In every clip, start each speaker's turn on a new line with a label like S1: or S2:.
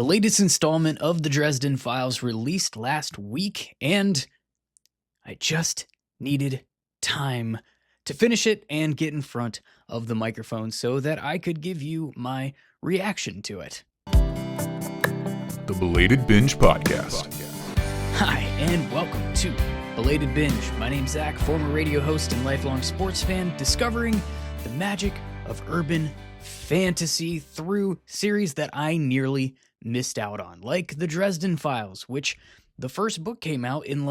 S1: The latest installment of the Dresden Files released last week, and I just needed time to finish it and get in front of the microphone so that I could give you my reaction to it.
S2: The Belated Binge Podcast.
S1: Hi, and welcome to Belated Binge. My name's Zach, former radio host and lifelong sports fan, discovering the magic of urban fantasy through series that I nearly missed out on, like the Dresden Files, which the first book came out in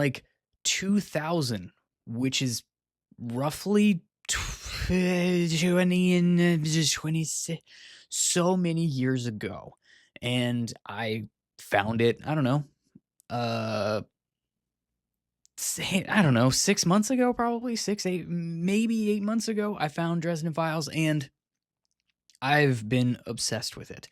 S1: 2000, which is roughly 26, so many years ago. And I found it, I don't know, 6 months ago, probably 8 months ago. I found Dresden Files, and I've been obsessed with it.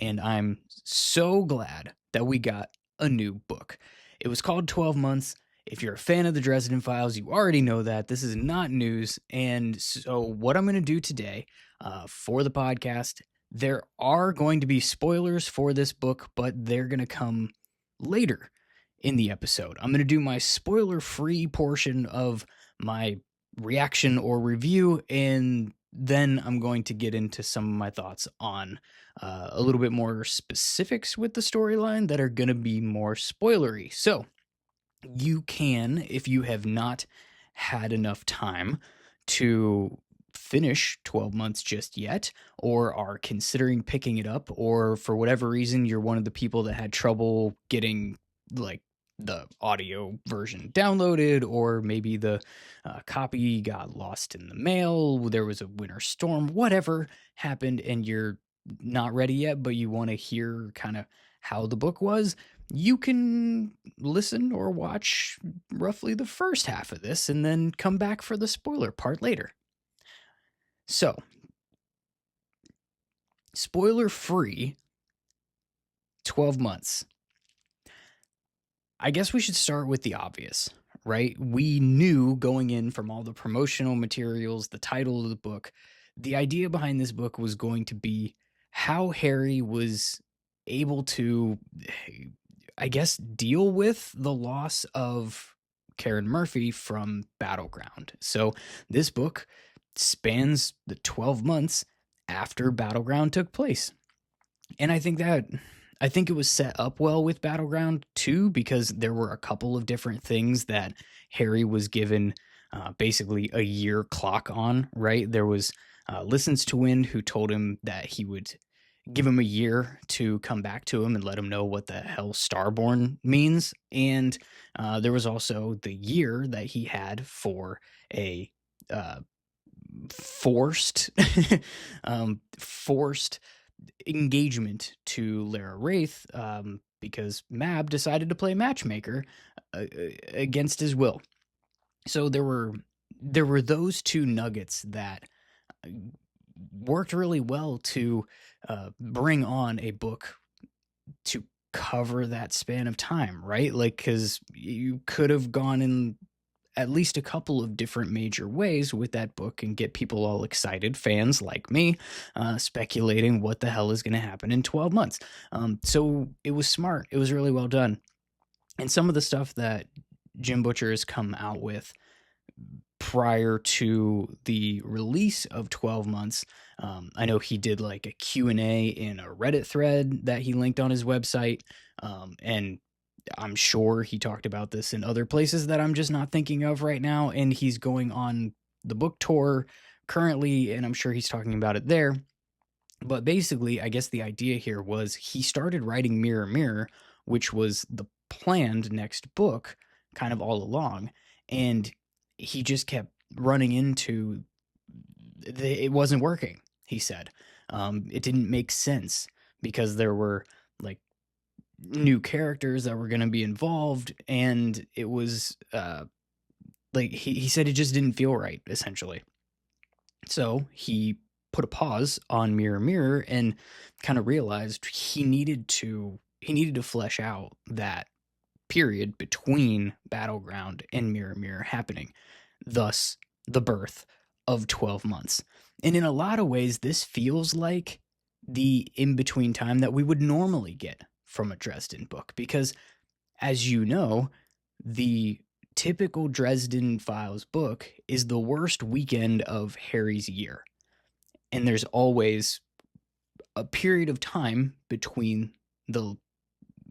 S1: And I'm so glad that we got a new book. It was called 12 Months. If you're a fan of the Dresden Files, you already know that. This is not news. And so what I'm going to do today for the podcast, there are going to be spoilers for this book, but they're going to come later in the episode. I'm going to do my spoiler-free portion of my reaction or review, and then I'm going to get into some of my thoughts on a little bit more specifics with the storyline that are going to be more spoilery. So you can, if you have not had enough time to finish 12 Months just yet, or are considering picking it up, or for whatever reason you're one of the people that had trouble getting the audio version downloaded, or maybe the copy got lost in the mail, there was a winter storm, whatever happened, and you're not ready yet, but you want to hear kind of how the book was, you can listen or watch roughly the first half of this and then come back for the spoiler part later. So, spoiler-free 12 Months. I guess we should start with the obvious, right? We knew going in from all the promotional materials, the title of the book, the idea behind this book was going to be how Harry was able to, I guess, deal with the loss of Karen Murphy from Battleground. So this book spans the 12 months after Battleground took place. And I think it was set up well with Battleground too, because there were a couple of different things that Harry was given basically a year clock on, right? There was Listens to Wind, who told him that he would give him a year to come back to him and let him know what the hell Starborn means. And there was also the year that he had for a forced engagement to Lara Wraith, because Mab decided to play matchmaker against his will. So there were those two nuggets that worked really well to bring on a book to cover that span of time, right? Because you could have gone in at least a couple of different major ways with that book and get people all excited, fans like me, speculating what the hell is going to happen in 12 months. So it was smart. It was really well done. And some of the stuff that Jim Butcher has come out with prior to the release of 12 Months, I know he did a Q&A in a Reddit thread that he linked on his website, and I'm sure he talked about this in other places that I'm just not thinking of right now, and he's going on the book tour currently, and I'm sure he's talking about it there. But basically, I guess the idea here was he started writing Mirror Mirror, which was the planned next book kind of all along, and he just kept running into it wasn't working, he said. It didn't make sense because there were new characters that were going to be involved, and it was he said it just didn't feel right, essentially. So he put a pause on Mirror Mirror and kind of realized he needed to flesh out that period between Battleground and Mirror Mirror happening, thus the birth of 12 Months. And in a lot of ways, this feels like the in-between time that we would normally get from a Dresden book because, as you know, the typical Dresden Files book is the worst weekend of Harry's year. And there's always a period of time between the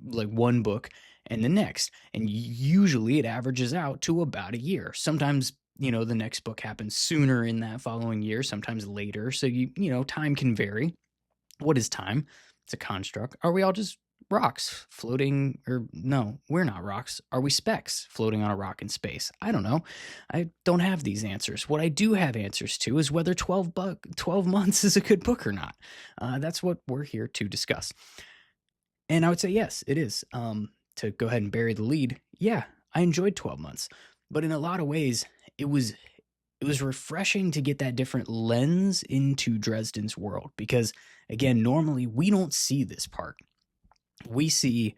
S1: one book and the next, and usually it averages out to about a year. Sometimes the next book happens sooner in that following year, sometimes later, so time can vary. What is time? It's a construct. Are we all just rocks floating? Or no, we're not rocks. Are we specks floating on a rock in space? I don't know. I don't have these answers. What I do have answers to is whether 12 months is a good book or not. That's what we're here to discuss. And I would say, yes, it is. To go ahead and bury the lead, yeah, I enjoyed 12 months. But in a lot of ways, it was refreshing to get that different lens into Dresden's world. Because, again, normally we don't see this part. We see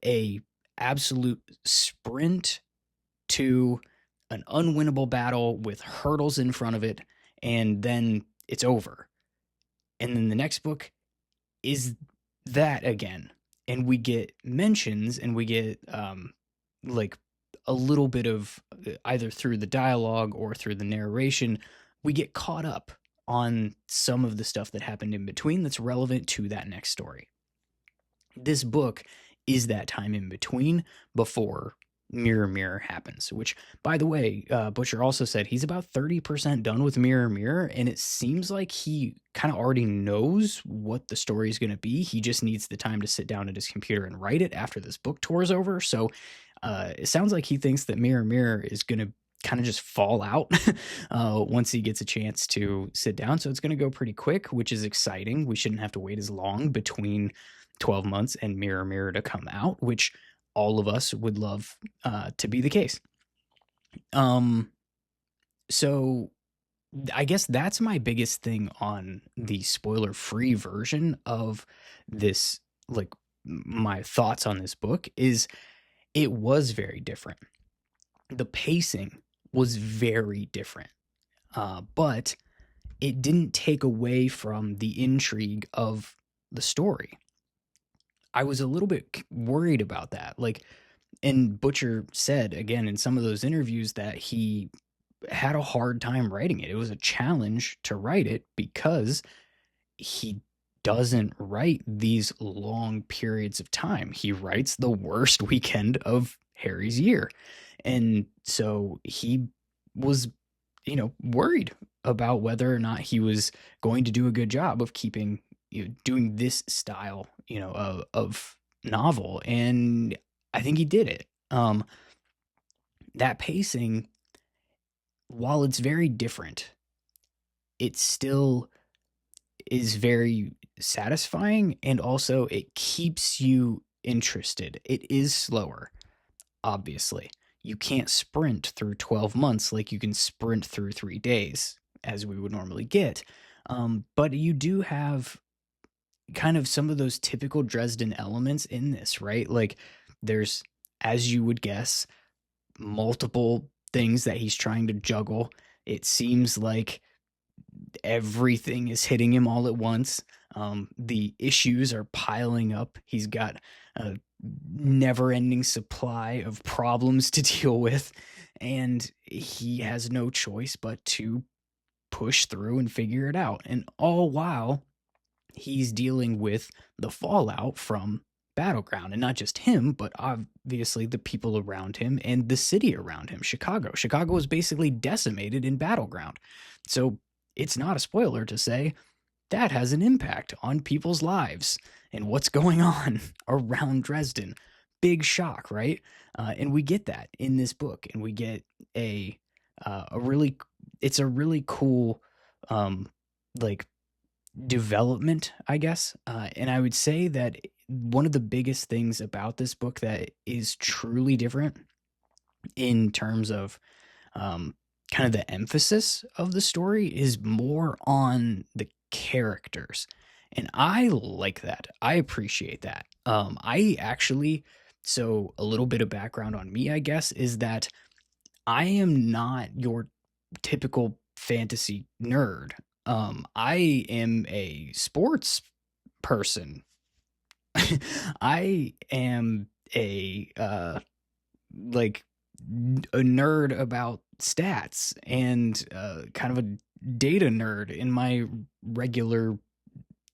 S1: a absolute sprint to an unwinnable battle with hurdles in front of it, and then it's over. And then the next book is that again, and we get mentions, and we get like a little bit of either through the dialogue or through the narration, we get caught up on some of the stuff that happened in between that's relevant to that next story. This book is that time in between before Mirror Mirror happens, which, by the way, Butcher also said he's about 30% done with Mirror Mirror, and it seems like he kind of already knows what the story is going to be. He just needs the time to sit down at his computer and write it after this book tour is over. So it sounds like he thinks that Mirror Mirror is going to kind of just fall out once he gets a chance to sit down. So it's going to go pretty quick, which is exciting. We shouldn't have to wait as long between 12 months and Mirror Mirror to come out, which all of us would love to be the case. So I guess that's my biggest thing on the spoiler-free version of this, like my thoughts on this book, is it was very different. The pacing was very different, but it didn't take away from the intrigue of the story. I was a little bit worried about that. And Butcher said, again, in some of those interviews that he had a hard time writing it. It was a challenge to write it because he doesn't write these long periods of time. He writes the worst weekend of Harry's year. And so he was, worried about whether or not he was going to do a good job of keeping, doing this style, of novel. And I think he did it. That pacing, while it's very different, it still is very satisfying, and also it keeps you interested. It is slower, obviously. You can't sprint through 12 months like you can sprint through 3 days, as we would normally get. But you do have kind of some of those typical Dresden elements in this, right? Like there's, as you would guess, multiple things that he's trying to juggle. It seems like everything is hitting him all at once. The issues are piling up. He's got a never-ending supply of problems to deal with, and he has no choice but to push through and figure it out. And all while he's dealing with the fallout from Battleground, and not just him, but obviously the people around him and the city around him, Chicago. Chicago was basically decimated in Battleground. So it's not a spoiler to say that has an impact on people's lives and what's going on around Dresden. Big shock, right? And we get that in this book, and we get a really cool development, I guess. And I would say that one of the biggest things about this book that is truly different in terms of kind of the emphasis of the story is more on the characters. And I like that. I appreciate that. I actually, so a little bit of background on me, I guess, is that I am not your typical fantasy nerd. I am a sports person. I am like a nerd about stats and kind of a data nerd in my regular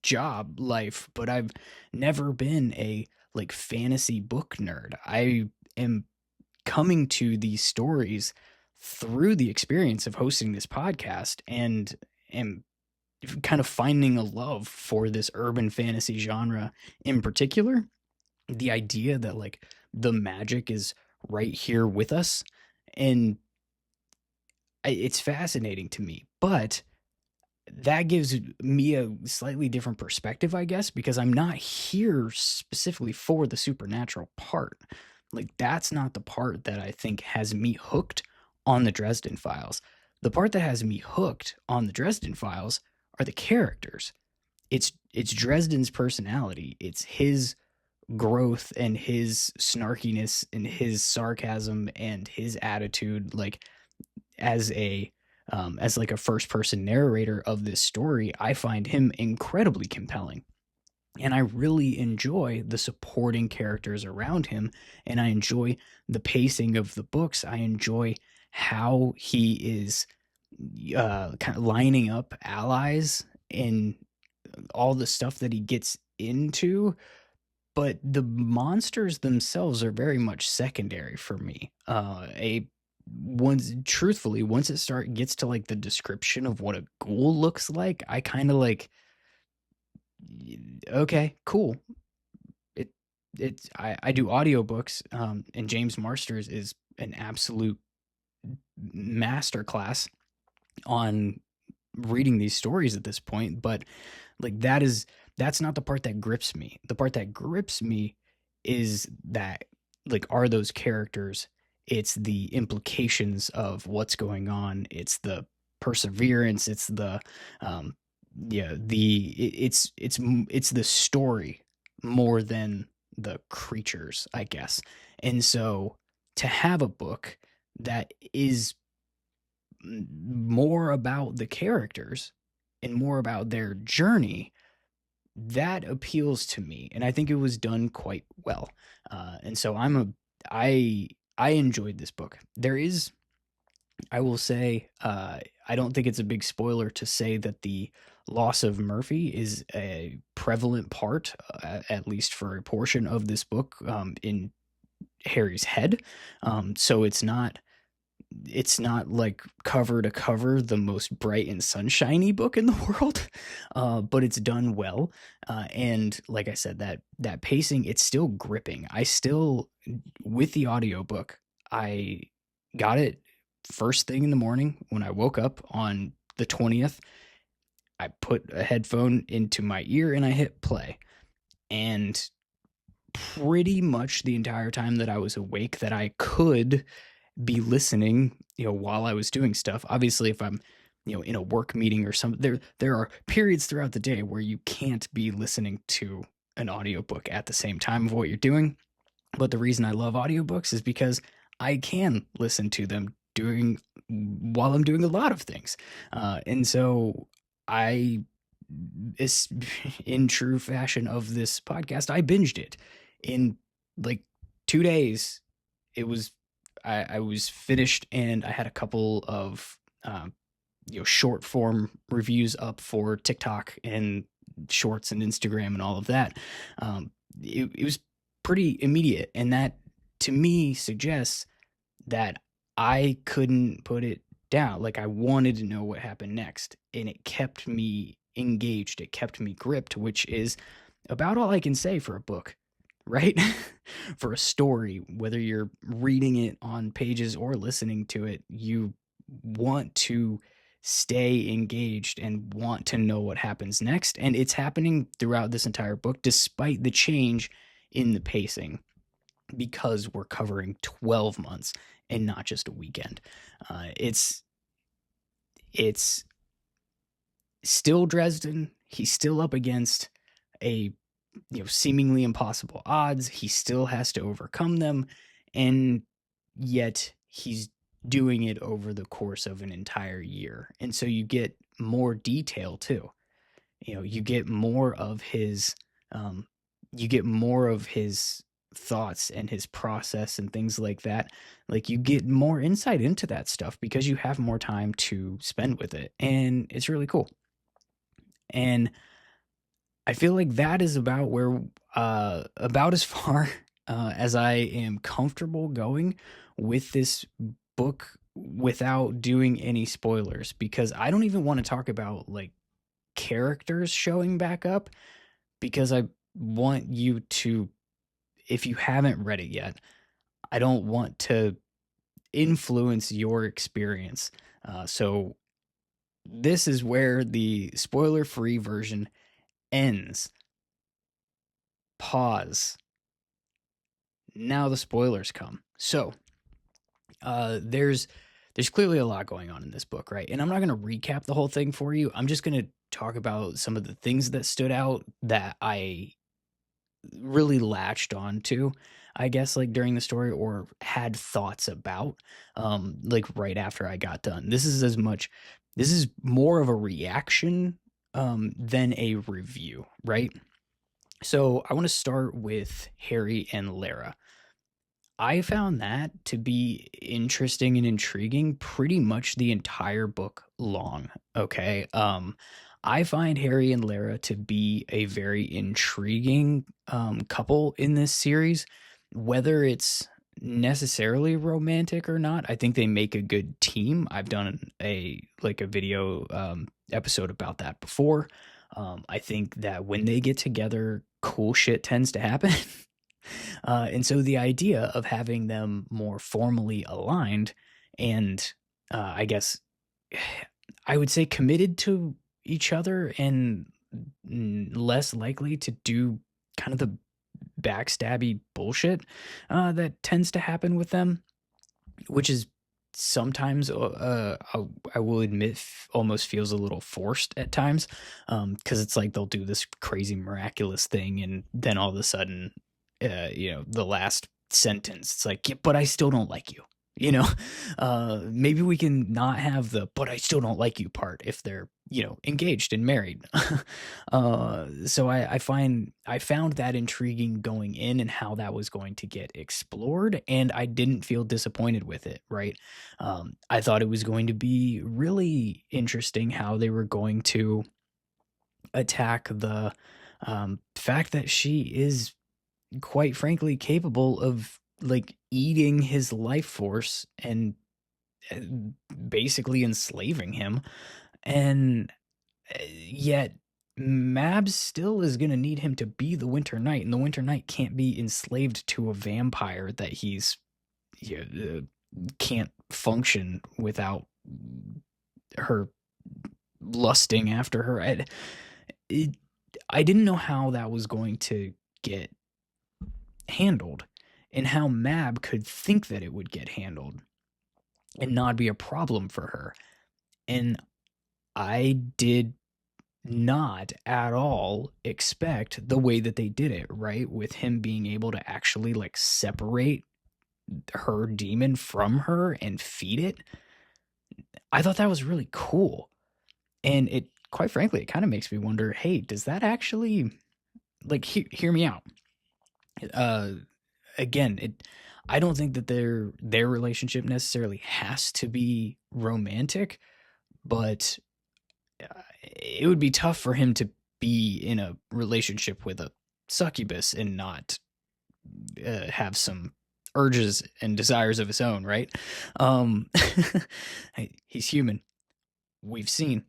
S1: job life, but I've never been a like fantasy book nerd. I am coming to these stories through the experience of hosting this podcast and am kind of finding a love for this urban fantasy genre in particular. The idea that like the magic is right here with us, and it's fascinating to me. But that gives me a slightly different perspective, I guess, because I'm not here specifically for the supernatural part. Like, that's not the part that I think has me hooked on the Dresden Files. The part that has me hooked on the Dresden Files are the characters. It's Dresden's personality. It's his growth and his snarkiness and his sarcasm and his attitude, like as a as like a first person narrator of this story. I find him incredibly compelling, and I really enjoy the supporting characters around him, and I enjoy the pacing of the books. I enjoy how he is kind of lining up allies and all the stuff that he gets into, but the monsters themselves are very much secondary for me. A once truthfully, once it gets to like the description of what a ghoul looks like, I kind of like, okay, cool. It I do audiobooks, and James Marsters is an absolute masterclass on reading these stories at this point, but like that's not the part that grips me. The part that grips me is that, like, are those characters, it's the implications of what's going on, it's the perseverance, it's the yeah, it's the story more than the creatures, I guess. And so to have a book that is more about the characters and more about their journey, that appeals to me, and I think it was done quite well. And so I I enjoyed this book. There is, I will say, I don't think it's a big spoiler to say that the loss of Murphy is a prevalent part, at least for a portion of this book, in Harry's head. So it's not like cover to cover the most bright and sunshiny book in the world, but it's done well. And like I said, that pacing, it's still gripping. I still, with the audiobook, I got it first thing in the morning when I woke up on the 20th. I put a headphone into my ear and I hit play. And pretty much the entire time that I was awake, that I could be listening, while I was doing stuff. Obviously, if I'm, in a work meeting or something, there are periods throughout the day where you can't be listening to an audiobook at the same time of what you're doing. But the reason I love audiobooks is because I can listen to them doing while I'm doing a lot of things. And so I, is in true fashion of this podcast, I binged it in like 2 days. It was I was finished, and I had a couple of short form reviews up for TikTok and Shorts and Instagram and all of that. It was pretty immediate, and that to me suggests that I couldn't put it down. Like, I wanted to know what happened next, and it kept me engaged. It kept me gripped, which is about all I can say for a book, right? For a story, whether you're reading it on pages or listening to it, you want to stay engaged and want to know what happens next. And it's happening throughout this entire book, despite the change in the pacing, because we're covering 12 months and not just a weekend. It's still Dresden. He's still up against a seemingly impossible odds. He still has to overcome them, and yet he's doing it over the course of an entire year. And so you get more detail too. You get more of his you get more of his thoughts and his process and things like that. Like, you get more insight into that stuff because you have more time to spend with it, and it's really cool. And I feel like that is about where about as far as I am comfortable going with this book without doing any spoilers, because I don't even want to talk about like characters showing back up, because I want you to, if you haven't read it yet, I don't want to influence your experience. So this is where the spoiler-free version ends. Pause. Now the spoilers come. So there's clearly a lot going on in this book, right? And I'm not going to recap the whole thing for you. I'm just going to talk about some of the things that stood out that I really latched on to, I guess, like during the story, or had thoughts about, like right after I got done. This is more of a reaction than a review, right? So I want to start with Harry and Lara. I found that to be interesting and intriguing pretty much the entire book long. Okay. I find Harry and Lara to be a very intriguing couple in this series, whether it's necessarily romantic or not. I think they make a good team. I've done a video episode about that before. I think that when they get together, cool shit tends to happen. And so the idea of having them more formally aligned and I guess I would say committed to each other and less likely to do kind of the backstabby bullshit that tends to happen with them, which is sometimes I will admit almost feels a little forced at times, because it's like they'll do this crazy miraculous thing and then all of a sudden the last sentence, it's like, yeah, but I still don't like you. Maybe we can not have the "but I still don't like you" part if they're engaged and married. So I found that intriguing going in and how that was going to get explored, and I didn't feel disappointed with it. Right, I thought it was going to be really interesting how they were going to attack the fact that she is quite frankly capable of like eating his life force and uh, basically enslaving him, and yet Mabs still is going to need him to be the Winter Knight, and the Winter Knight can't be enslaved to a vampire that he's can't function without her lusting after her. I didn't know how that was going to get handled, and how Mab could think that it would get handled and not be a problem for her. And I did not at all expect the way that they did it, right? With him being able to actually like separate her demon from her and feed it. I thought that was really cool. And it, quite frankly, it kind of makes me wonder, hey, does that actually, like, hear me out? Again, I don't think that their relationship necessarily has to be romantic, but it would be tough for him to be in a relationship with a succubus and not have some urges and desires of his own, right? He's human. We've seen.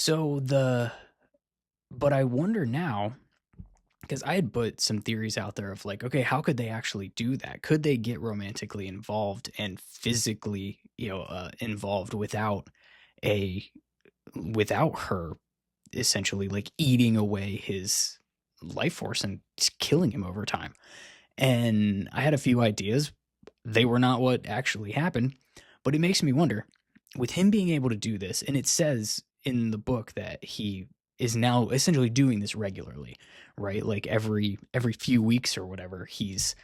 S1: But I wonder now, because I had put some theories out there of like, okay, how could they actually do that? Could they get romantically involved and physically, involved without her essentially like eating away his life force and killing him over time? And I had a few ideas. They were not what actually happened, but it makes me wonder, with him being able to do this, and it says in the book that he is now essentially doing this regularly, right? Like every few weeks or whatever, he's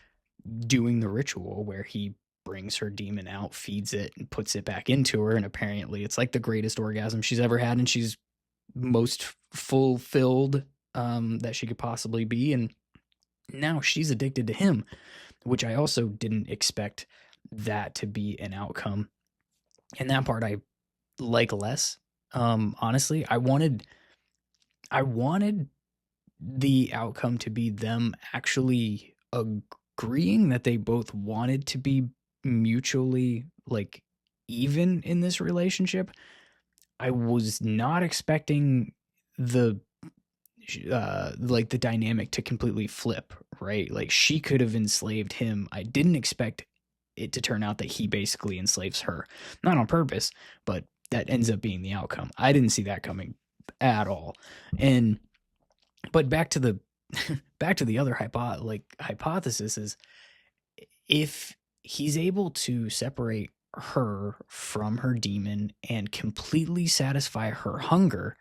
S1: doing the ritual where he brings her demon out, feeds it, and puts it back into her, and apparently it's like the greatest orgasm she's ever had, and she's most fulfilled that she could possibly be. And Now she's addicted to him, which I also didn't expect that to be an outcome. And that part I like less. Honestly, I wanted the outcome to be them actually agreeing that they both wanted to be mutually like even in this relationship. I was not expecting the like the dynamic to completely flip, right? Like she could have enslaved him. I didn't expect it to turn out that he basically enslaves her. Not on purpose, but that ends up being the outcome. I didn't see that coming at all. And but back to the back to the other hypothesis is if he's able to separate her from her demon and completely satisfy her hunger,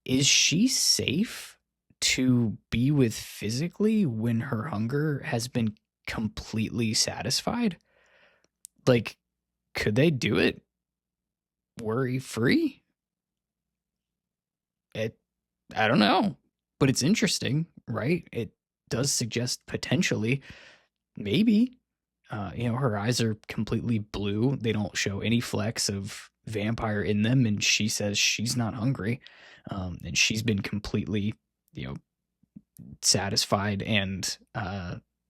S1: is she safe to be with physically when her hunger has been completely satisfied? Like, could they do it worry free? I don't know, but it's interesting, right? It does suggest potentially, maybe, her eyes are completely blue. They don't show any flecks of vampire in them, and she says she's not hungry, and she's been completely, satisfied and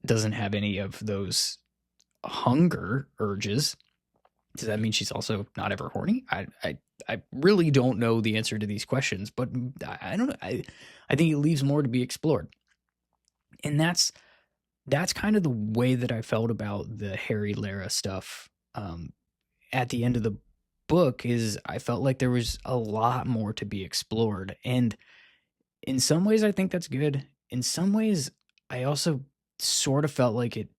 S1: doesn't have any of those hunger urges. Does that mean she's also not ever horny? I really don't know the answer to these questions, but I don't know. I think it leaves more to be explored. And that's kind of the way that I felt about the Harry Lara stuff at the end of the book. Is I felt like there was a lot more to be explored. And in some ways, I think that's good. In some ways, I also sort of felt like it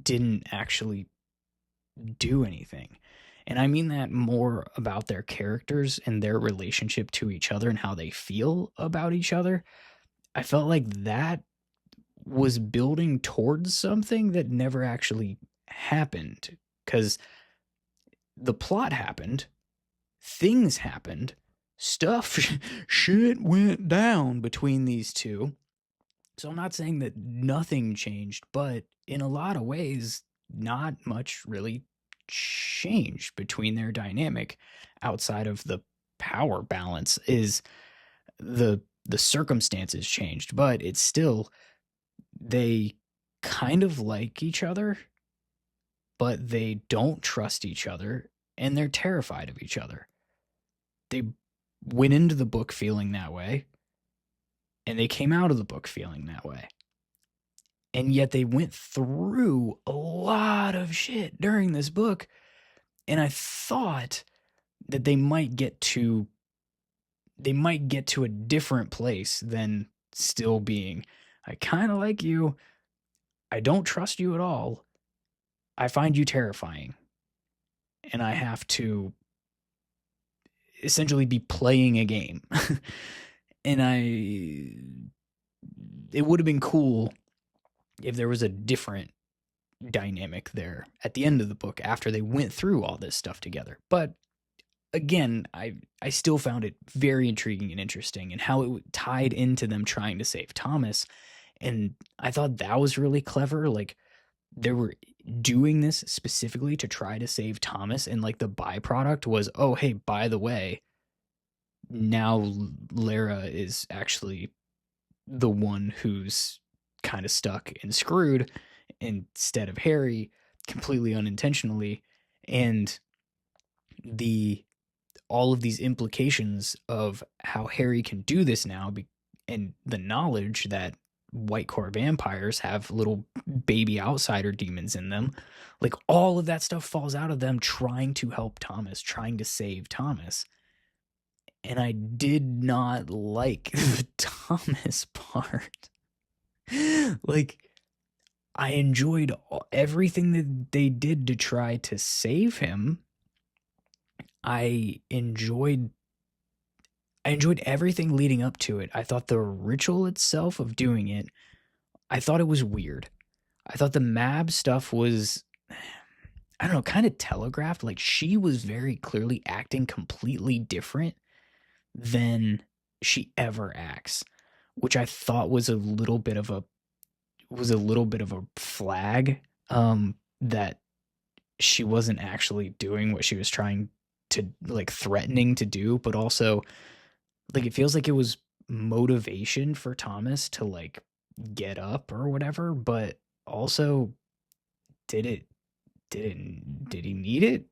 S1: didn't actually do anything. And I mean that more about their characters and their relationship to each other and how they feel about each other. I felt like that was building towards something that never actually happened, because the plot happened, things happened, stuff shit went down between these two. So I'm not saying that nothing changed, but in a lot of ways, not much really changed between their dynamic outside of the power balance. Is the circumstances changed, but it's still, they kind of like each other, but they don't trust each other and they're terrified of each other. They went into the book feeling that way, and they came out of the book feeling that way. And yet they went through a lot of shit during this book, and I thought that they might get to a different place than still being, I kind of like you, I don't trust you at all, I find you terrifying, and I have to essentially be playing a game. And it would have been cool if there was a different dynamic there at the end of the book after they went through all this stuff together. But again, I still found it very intriguing and interesting, and how it tied into them trying to save Thomas. And I thought that was really clever. Like, they were doing this specifically to try to save Thomas, and like the byproduct was, oh hey, by the way, now Lara is actually the one who's kind of stuck and screwed instead of Harry, completely unintentionally. And all of these implications of how Harry can do this now, and the knowledge that white core vampires have little baby outsider demons in them, like all of that stuff falls out of them trying to help Thomas, trying to save Thomas. And I did not like the Thomas part. Like, I enjoyed everything that they did to try to save him. I enjoyed everything leading up to it. I thought the ritual itself of doing it, I thought it was weird. I thought the Mab stuff was, I don't know, kind of telegraphed. Like, she was very clearly acting completely different than she ever acts. which I thought was a little bit of a flag, that she wasn't actually doing what she was trying to, like, threatening to do, but also, like, it feels like it was motivation for Thomas to, like, get up or whatever, but also, did it did he need it?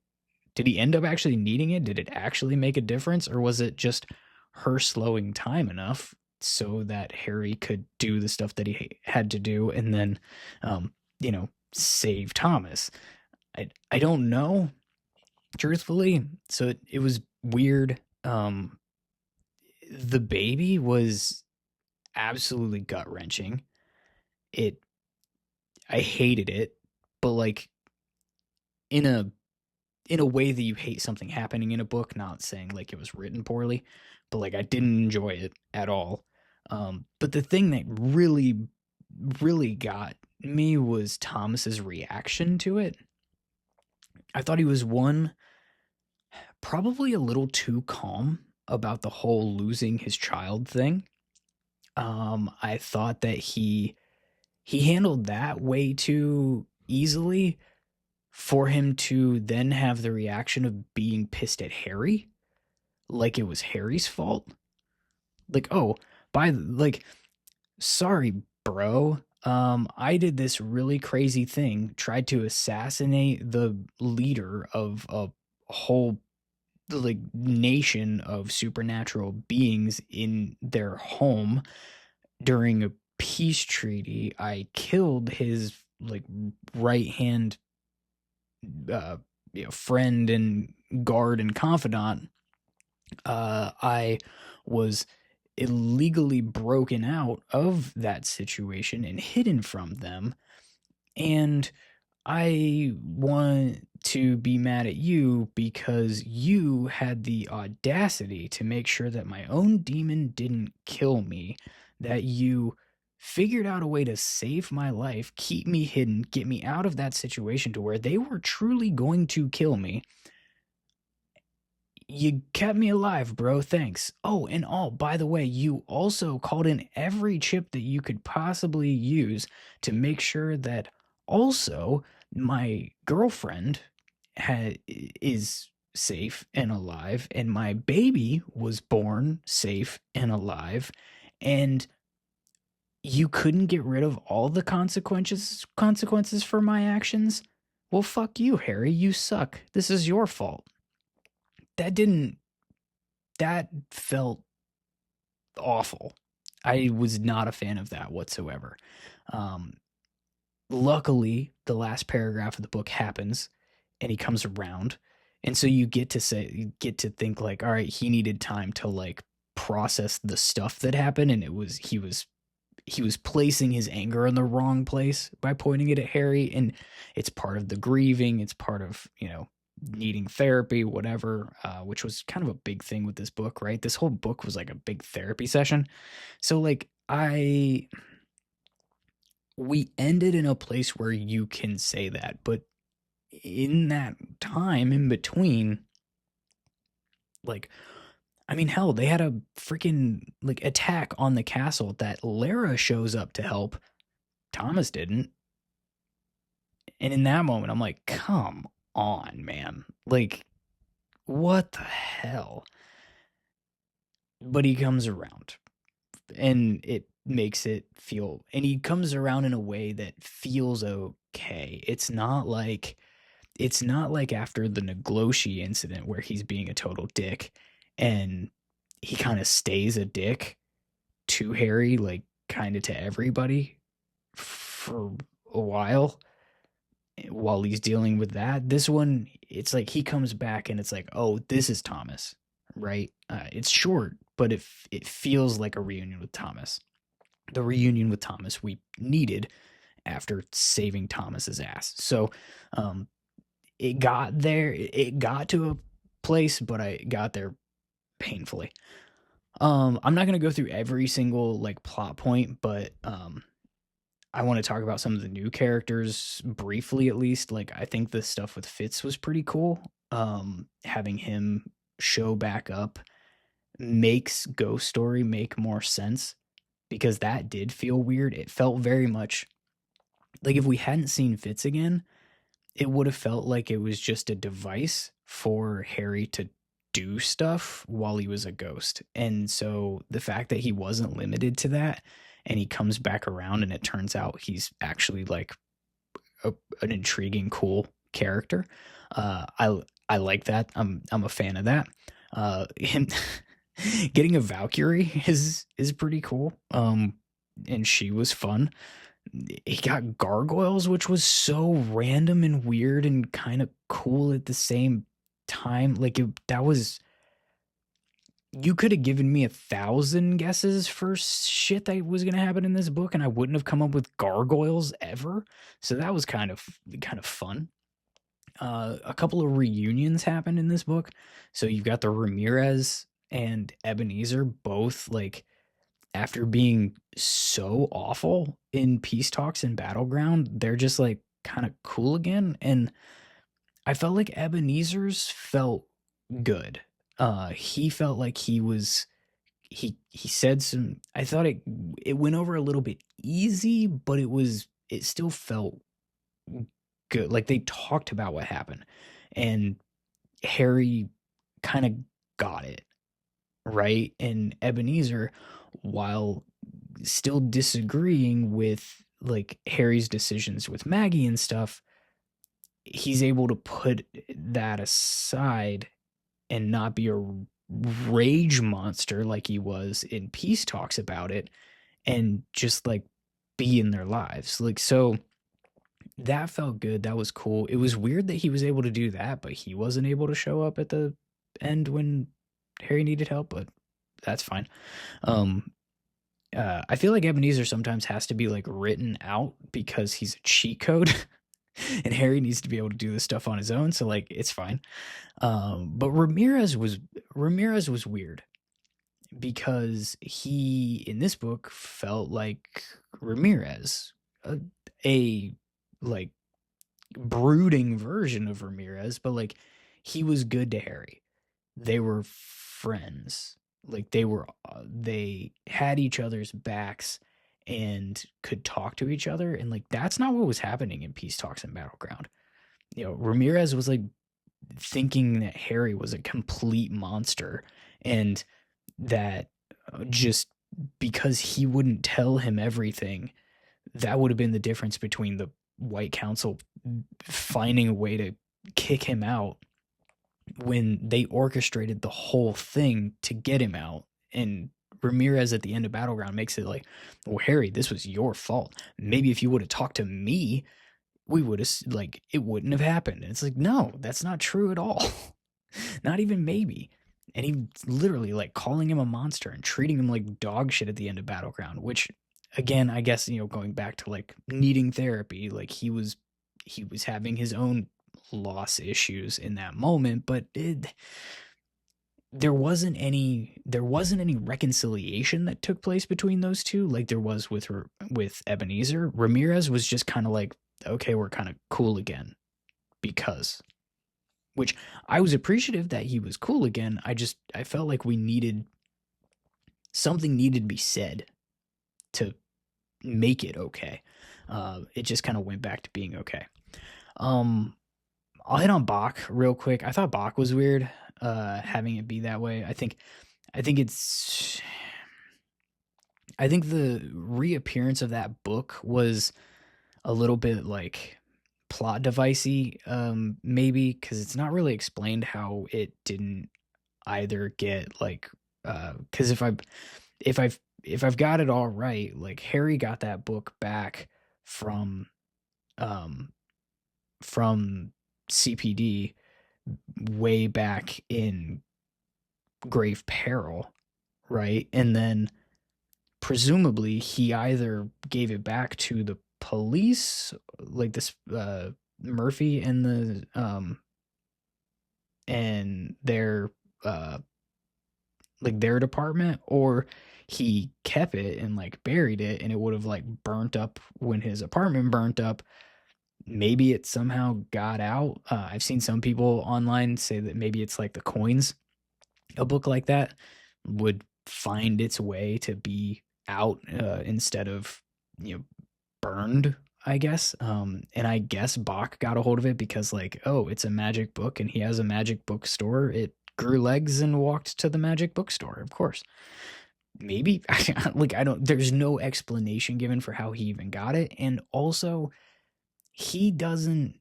S1: Did he end up actually needing it? Did it actually make a difference, or was it just her slowing time enough so that Harry could do the stuff that he had to do and then, save Thomas? I don't know, truthfully. So it was weird. The baby was absolutely gut wrenching. It I hated it, but like in a way that you hate something happening in a book, not saying like it was written poorly, but like I didn't enjoy it at all. But the thing that really got me was Thomas's reaction to it. I thought he was probably a little too calm about the whole losing his child thing. I thought that he handled that way too easily for him to then have the reaction of being pissed at Harry, like it was Harry's fault. Like, oh, like, sorry, bro. I did this really crazy thing, tried to assassinate the leader of a whole, like, nation of supernatural beings in their home during a peace treaty. I killed his, like, right hand, uh, friend and guard and confidant. I was illegally broken out of that situation and hidden from them, and I want to be mad at you because you had the audacity to make sure that my own demon didn't kill me, that you figured out a way to save my life, keep me hidden, get me out of that situation to where they were truly going to kill me. You kept me alive, bro. Thanks. Oh, and by the way, you also called in every chip that you could possibly use to make sure that also my girlfriend is safe and alive, and my baby was born safe and alive, and you couldn't get rid of all the consequences for my actions. Well, fuck you, Harry. You suck. This is your fault. That didn't that felt awful. I was not a fan of that whatsoever. Um, Luckily, the last paragraph of the book happens, and he comes around, and so you get to think like, all right, he needed time to like process the stuff that happened, and he was placing his anger in the wrong place by pointing it at Harry, and it's part of the grieving. It's part of, needing therapy, whatever, which was kind of a big thing with this book, right? This whole book was like a big therapy session. So like we ended in a place where you can say that, but in that time in between, like, I mean, hell, they had a freaking like attack on the castle that Lara shows up to help. Thomas didn't. And in that moment, I'm like, come on, man. Like, what the hell? But he comes around, and it makes it feel, and he comes around in a way that feels okay. It's not like after the Nagloshi incident where he's being a total dick, and he kind of stays a dick to Harry, like kind of to everybody for a while he's dealing with that. This one, it's like he comes back and it's like, oh, this is Thomas, right? It's short, but it feels like a reunion with Thomas. The reunion with Thomas we needed after saving Thomas's ass. So, it got there. It got to a place, but I got there painfully. I'm not gonna go through every single like plot point, but I want to talk about some of the new characters briefly, at least. Like, I think the stuff with Fitz was pretty cool. Having him show back up makes Ghost Story make more sense. because that did feel weird. It felt very much like if we hadn't seen Fitz again, it would have felt like it was just a device for Harry to do stuff while he was a ghost. And so the fact that he wasn't limited to that and he comes back around and it turns out he's actually like an intriguing, cool character. I like that. I'm a fan of that. Him getting a Valkyrie is pretty cool. And she was fun. He got gargoyles, which was so random and weird and kind of cool at the same time. Like that was, you could have given me 1,000 guesses for shit that was going to happen in this book, and I wouldn't have come up with gargoyles ever. So that was kind of fun. A couple of reunions happened in this book. So you've got the Ramirez and Ebenezer both like after being so awful in peace talks and battleground, they're just like kind of cool again. And I felt like Ebenezer's felt good. He felt like he said some, I thought it went over a little bit easy, but it still felt good. Like they talked about what happened and Harry kind of got it, right? And Ebenezer, while still disagreeing with like Harry's decisions with Maggie and stuff, he's able to put that aside and not be a rage monster like he was in peace talks about it and just like be in their lives. Like, so that felt good. That was cool. It was weird that he was able to do that, but he wasn't able to show up at the end when Harry needed help, but that's fine. I feel like Ebenezer sometimes has to be like written out because he's a cheat code and Harry needs to be able to do this stuff on his own. So like, it's fine. But Ramirez was weird because he, in this book, felt like Ramirez, a like brooding version of Ramirez, but like he was good to Harry. They were friends. Like they had each other's backs and could talk to each other. And like, that's not what was happening in Peace Talks and Battleground. You know, Ramirez was like thinking that Harry was a complete monster and that just because he wouldn't tell him everything, that would have been the difference between the White Council finding a way to kick him out when they orchestrated the whole thing to get him out. And Ramirez at the end of Battleground makes it like, well, Harry, this was your fault. Maybe if you would have talked to me, we would have, like, it wouldn't have happened. And it's like, no, that's not true at all. Not even maybe. And he literally like calling him a monster and treating him like dog shit at the end of Battleground, which again, I guess, you know, going back to like needing therapy, like he was having his own loss issues in that moment, but there wasn't any reconciliation that took place between those two like there was with Ebenezer. Ramirez was just kind of like, okay, we're kind of cool again, because, which I was appreciative that he was cool again. I felt like something needed to be said to make it okay. It just kind of went back to being okay. I'll hit on Bach real quick. I thought Bach was weird, having it be that way. I think the reappearance of that book was a little bit like plot devicey, maybe, because it's not really explained how it didn't either get like, because if I've got it all right, like Harry got that book back from CPD way back in Grave Peril, right? And then presumably he either gave it back to the police, like this Murphy and their like their department, or he kept it and like buried it and it would have like burnt up when his apartment burnt up. Maybe it somehow got out. I've seen some people online say that maybe it's like the coins. A book like that would find its way to be out instead of, burned, I guess. And I guess Bach got a hold of it because, like, oh, it's a magic book and he has a magic bookstore. It grew legs and walked to the magic bookstore, of course. Maybe. Like, there's no explanation given for how he even got it. And also, he doesn't.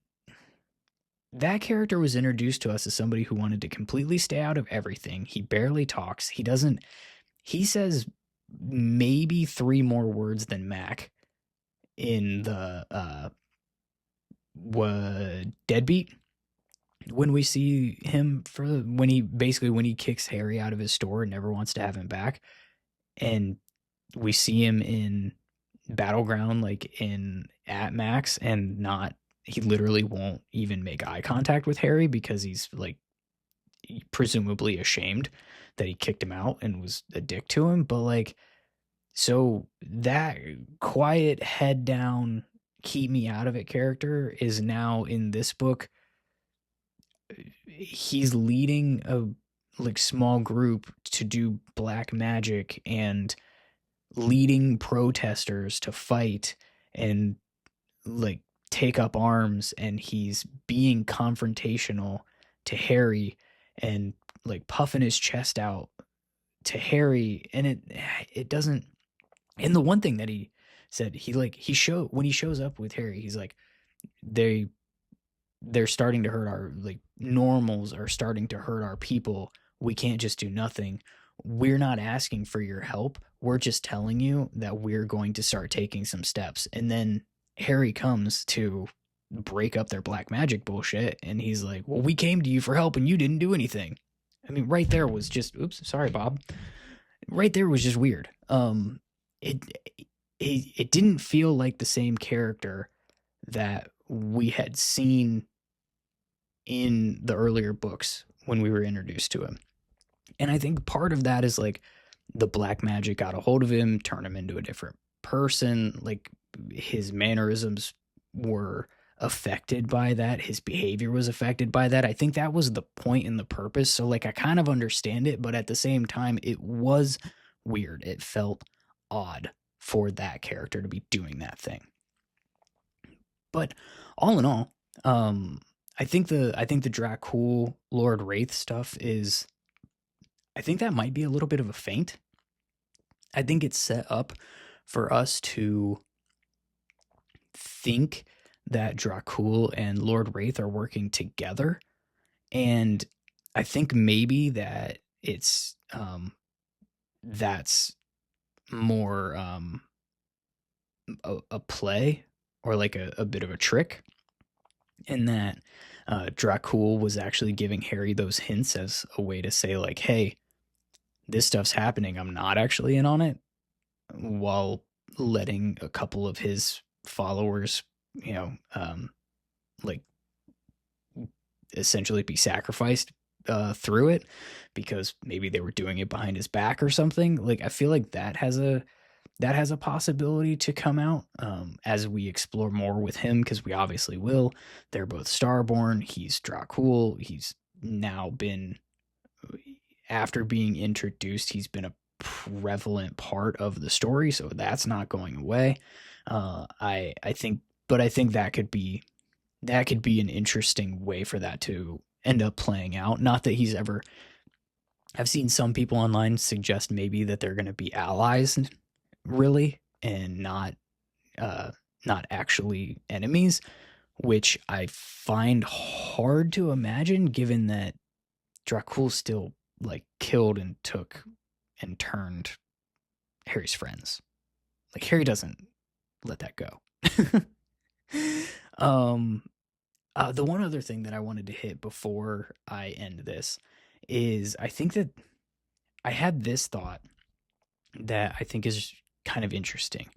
S1: That character was introduced to us as somebody who wanted to completely stay out of everything. He barely talks. He says maybe 3 more words than Mac in the Deadbeat, when we see him when he kicks Harry out of his store and never wants to have him back, and we see him in Battleground, like at Max, and he literally won't even make eye contact with Harry because he's like presumably ashamed that he kicked him out and was a dick to him. But like, so that quiet, head down, keep me out of it character is now in this book. He's leading a like small group to do black magic and leading protesters to fight and like take up arms, and he's being confrontational to Harry and like puffing his chest out to Harry, and it doesn't. And the one thing that he said, when he shows up with Harry, he's like, they're starting to hurt our, like, normals are starting to hurt our people. We can't just do nothing. We're not asking for your help. We're just telling you that we're going to start taking some steps. And then Harry comes to break up their black magic bullshit, and he's like, well, we came to you for help and you didn't do anything. I mean, right there was just, oops, sorry, Bob. Right there was just weird. It didn't feel like the same character that we had seen in the earlier books when we were introduced to him. And I think part of that is like the black magic got a hold of him, turned him into a different person. Like his mannerisms were affected by that. His behavior was affected by that. I think that was the point and the purpose. So like I kind of understand it, but at the same time, it was weird. It felt odd for that character to be doing that thing. But all in all, I think the Dracul Lord Wraith stuff is, I think that might be a little bit of a feint. I think it's set up for us to think that Dracul and Lord Wraith are working together, and I think maybe that it's that's more a play or like a bit of a trick, in that Dracul was actually giving Harry those hints as a way to say like, hey, this stuff's happening, I'm not actually in on it, while letting a couple of his followers, like essentially be sacrificed through it, because maybe they were doing it behind his back or something. Like I feel like that has a possibility to come out as we explore more with him, because we obviously will. They're both Starborn. He's Dracul. He's now been, after being introduced, he's been a prevalent part of the story, so that's not going away. I think that could be an interesting way for that to end up playing out. Not that he's ever. I've seen some people online suggest maybe that they're going to be allies, really, and not actually enemies, which I find hard to imagine, given that Dracul still like killed and took and turned Harry's friends. Like Harry doesn't let that go. The one other thing that I wanted to hit before I end this is, I think that I had this thought that I think is kind of interesting.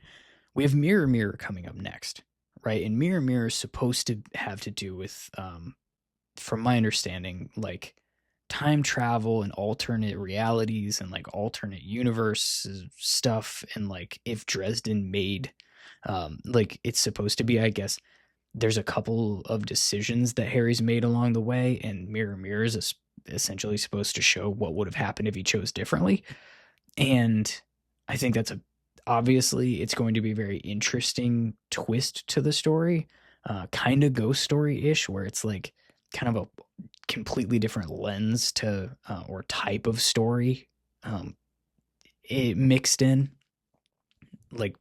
S1: We have Mirror Mirror coming up next, right? And Mirror Mirror is supposed to have to do with, from my understanding, like time travel and alternate realities and like alternate universe stuff. And like if Dresden made, like it's supposed to be, I guess, there's a couple of decisions that Harry's made along the way, and Mirror Mirror is essentially supposed to show what would have happened if he chose differently. And I think that's obviously it's going to be a very interesting twist to the story, kind of ghost story-ish, where it's like kind of a completely different lens to or type of story it mixed in. Like,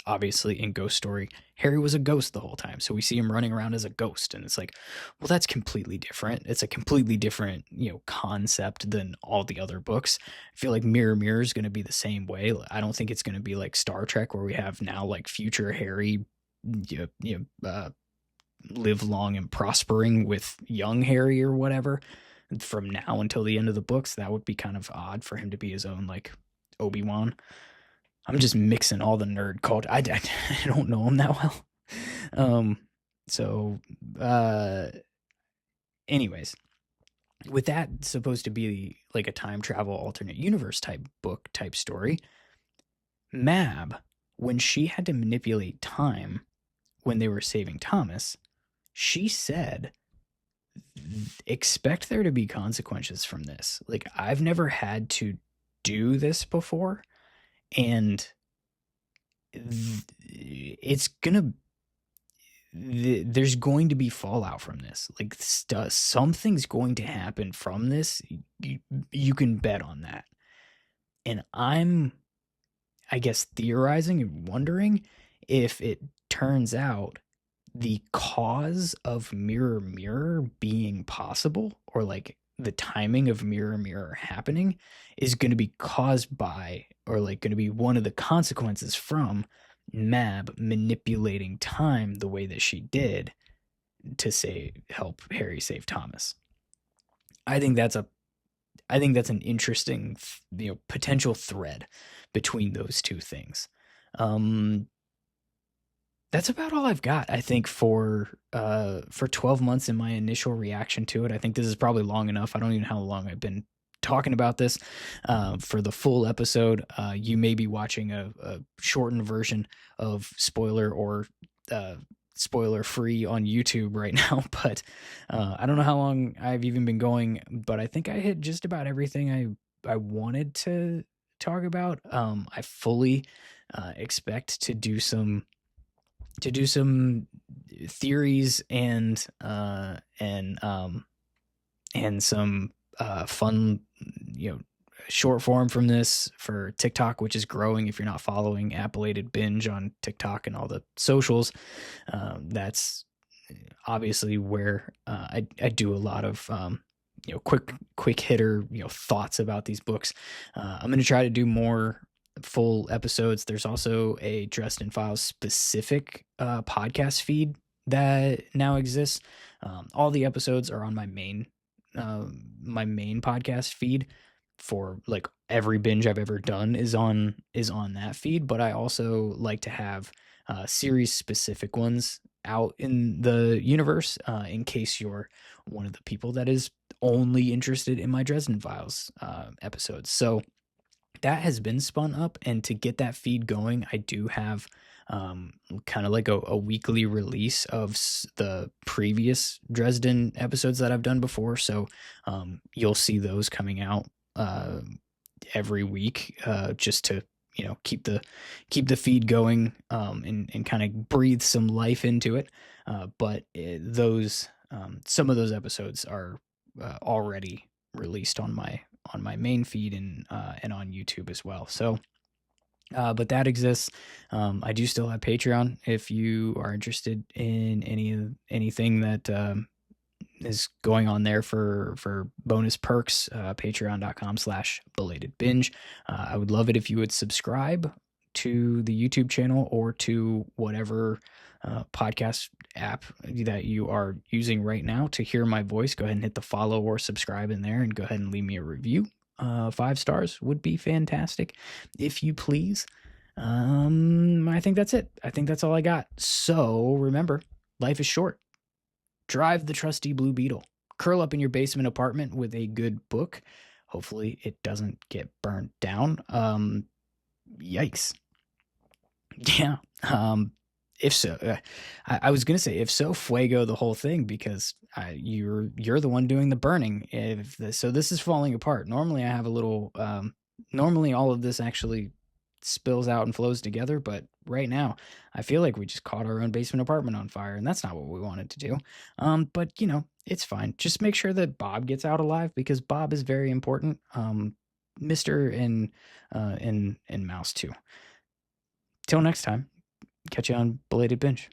S1: obviously in Ghost Story, Harry was a ghost the whole time, so we see him running around as a ghost, and it's like, well, that's completely different. It's a completely different, concept than all the other books. I feel like Mirror Mirror is going to be the same way. I don't think it's going to be like Star Trek, where we have now like future Harry, live long and prospering with young Harry or whatever from now until the end of the books. That would be kind of odd for him to be his own like Obi-Wan. I'm just mixing all the nerd culture. I don't know him that well. So, anyways, with that supposed to be like a time travel alternate universe type book type story, Mab, when she had to manipulate time when they were saving Thomas, she said, expect there to be consequences from this. Like, I've never had to do this before, and it's gonna there's going to be fallout from this. Like, something's going to happen from this. You can bet on that. And I guess, theorizing and wondering if it turns out the cause of Mirror Mirror being possible, or like the timing of Mirror Mirror happening, is going to be caused by, or like going to be one of the consequences from Mab manipulating time the way that she did to help Harry save Thomas. I think that's an interesting, potential thread between those two things. That's about all I've got, I think, for 12 months in my initial reaction to it. I think this is probably long enough. I don't even know how long I've been talking about this. For the full episode, you may be watching a shortened version of spoiler or spoiler free on YouTube right now, but I don't know how long I've even been going, but I think I hit just about everything I wanted to talk about. I fully expect to do some theories and some fun, short form from this for TikTok, which is growing. If you're not following Belated Binge on TikTok and all the socials, that's obviously where I do a lot of quick hitter thoughts about these books. I'm going to try to do more full episodes. There's also a Dresden Files specific podcast feed that now exists. All the episodes are on my main podcast feed. For like every binge I've ever done is on that feed, but I also like to have series specific ones out in the universe, in case you're one of the people that is only interested in my Dresden Files episodes. So that has been spun up, and to get that feed going, I do have kind of like a weekly release of the previous Dresden episodes that I've done before. So you'll see those coming out every week, just to keep the feed going, and kind of breathe some life into it. But those some of those episodes are already released on my main feed and on YouTube as well. So, but that exists. I do still have Patreon. If you are interested in anything that is going on there for bonus perks, patreon.com/Belated Binge. I would love it if you would subscribe to the YouTube channel or to whatever podcast app that you are using right now to hear my voice. Go ahead and hit the follow or subscribe in there, and go ahead and leave me a review. 5 stars would be fantastic, if you please. I think that's it. I think that's all I got. So remember, life is short. Drive the trusty Blue Beetle. Curl up in your basement apartment with a good book. Hopefully it doesn't get burnt down. Yikes. Yeah. If so, I was gonna say, if so, fuego the whole thing, because you're the one doing the burning. So this is falling apart. Normally I have a little. Normally all of this actually spills out and flows together. But right now, I feel like we just caught our own basement apartment on fire, and that's not what we wanted to do. But it's fine. Just make sure that Bob gets out alive, because Bob is very important. Mister and Mouse too. Till next time, catch you on Belated Binge.